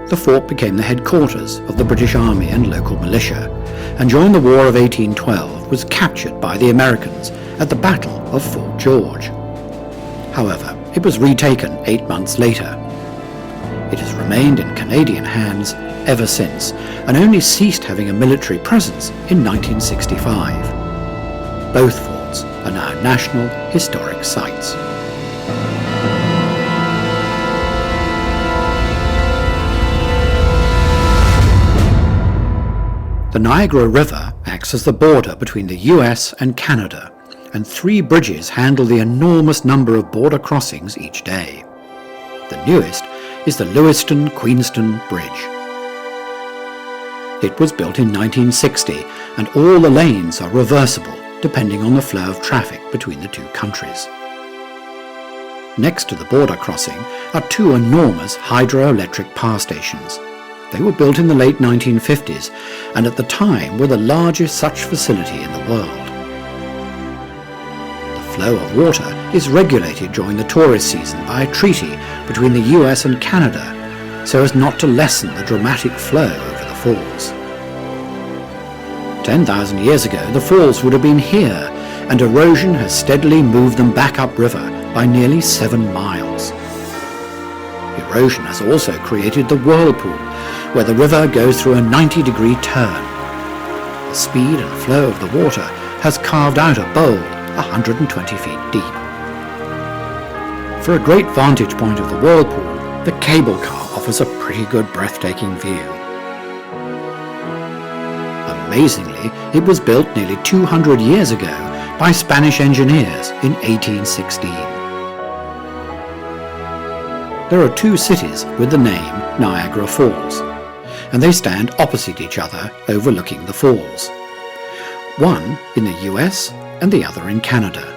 the fort became the headquarters of the British Army and local militia, and during the War of 1812 was captured by the Americans at the Battle of Fort George. However, it was retaken 8 months later. It has remained in Canadian hands ever since, and only ceased having a military presence in 1965. Both forts are now National Historic Sites. The Niagara River acts as the border between the US and Canada, and 3 bridges handle the enormous number of border crossings each day. The newest is the Lewiston-Queenston Bridge. It was built in 1960, and all the lanes are reversible depending on the flow of traffic between the 2 countries. Next to the border crossing are 2 enormous hydroelectric power stations. They were built in the late 1950s, and at the time were the largest such facility in the world. The flow of water is regulated during the tourist season by a treaty between the US and Canada, so as not to lessen the dramatic flow over the falls. 10,000 years ago, the falls would have been here, and erosion has steadily moved them back upriver by nearly 7 miles. Erosion has also created the whirlpool, where the river goes through a 90-degree turn. The speed and flow of the water has carved out a bowl 120 feet deep. For a great vantage point of the whirlpool, the cable car offers a pretty good breathtaking view. Amazingly, it was built nearly 200 years ago by Spanish engineers in 1816. There are 2 cities with the name Niagara Falls, and they stand opposite each other overlooking the falls. One in the US and the other in Canada.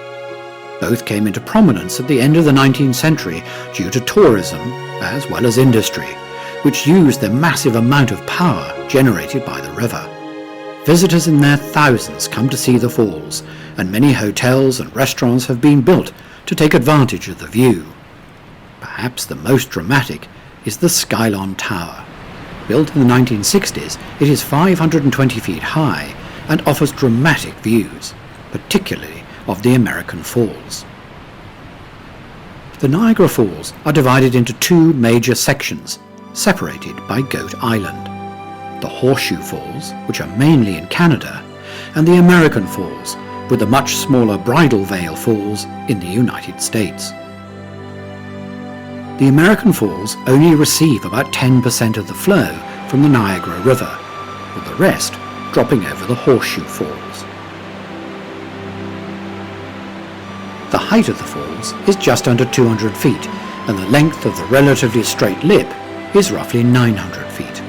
Both came into prominence at the end of the 19th century due to tourism as well as industry, which used the massive amount of power generated by the river. Visitors in their thousands come to see the falls, and many hotels and restaurants have been built to take advantage of the view. Perhaps the most dramatic is the Skylon Tower. Built in the 1960s, it is 520 feet high and offers dramatic views, particularly of the American Falls. The Niagara Falls are divided into 2 major sections, separated by Goat Island. The Horseshoe Falls, which are mainly in Canada, and the American Falls, with the much smaller Bridal Veil Falls in the United States. The American Falls only receive about 10% of the flow from the Niagara River, with the rest dropping over the Horseshoe Falls. The height of the falls is just under 200 feet, and the length of the relatively straight lip is roughly 900 feet.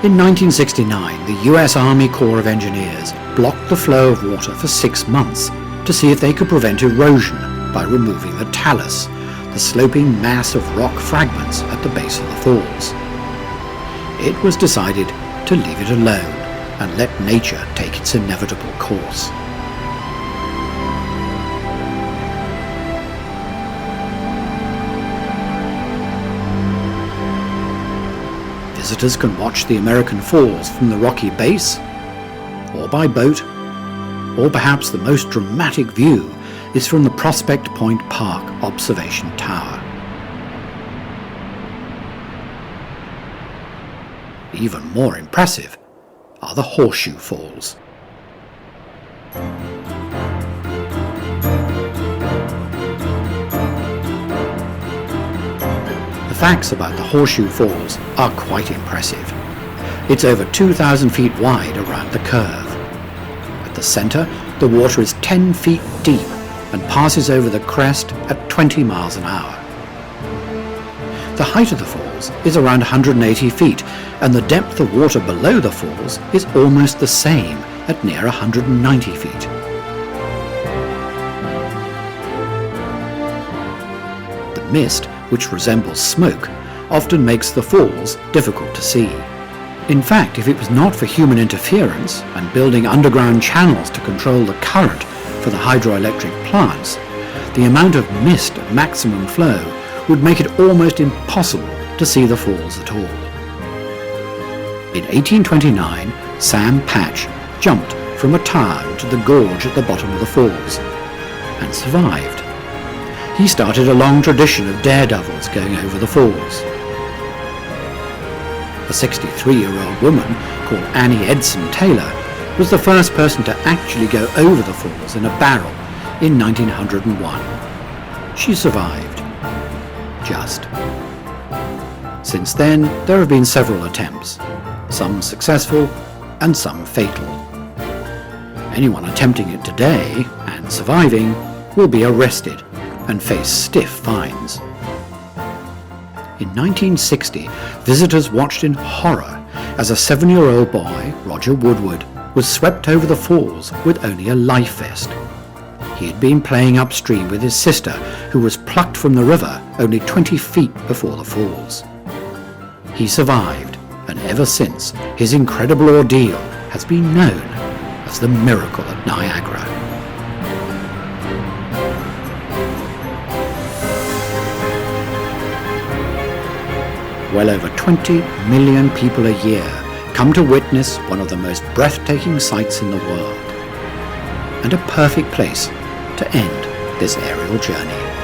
In 1969, the US Army Corps of Engineers blocked the flow of water for 6 months to see if they could prevent erosion by removing the talus, the sloping mass of rock fragments at the base of the falls. It was decided to leave it alone and let nature take its inevitable course. Visitors can watch the American Falls from the rocky base, or by boat, or perhaps the most dramatic view is from the Prospect Point Park Observation Tower. Even more impressive are the Horseshoe Falls. The facts about the Horseshoe Falls are quite impressive. It's over 2,000 feet wide around the curve. At the center, the water is 10 feet deep and passes over the crest at 20 miles an hour. The height of the falls is around 180 feet, and the depth of water below the falls is almost the same at near 190 feet. The mist, which resembles smoke, often makes the falls difficult to see. In fact, if it was not for human interference and building underground channels to control the current for the hydroelectric plants, the amount of mist at maximum flow would make it almost impossible to see the falls at all. In 1829, Sam Patch jumped from a tower to the gorge at the bottom of the falls and survived. He started a long tradition of daredevils going over the falls. A 63-year-old woman called Annie Edson Taylor was the first person to actually go over the falls in a barrel in 1901. She survived. Just. Since then, there have been several attempts, some successful and some fatal. Anyone attempting it today and surviving will be arrested and face stiff fines. In 1960, visitors watched in horror as a 7-year-old boy, Roger Woodward, was swept over the falls with only a life vest. He had been playing upstream with his sister, who was plucked from the river only 20 feet before the falls. He survived, and ever since, his incredible ordeal has been known as the Miracle at Niagara. Well over 20 million people a year come to witness one of the most breathtaking sights in the world, and a perfect place to end this aerial journey.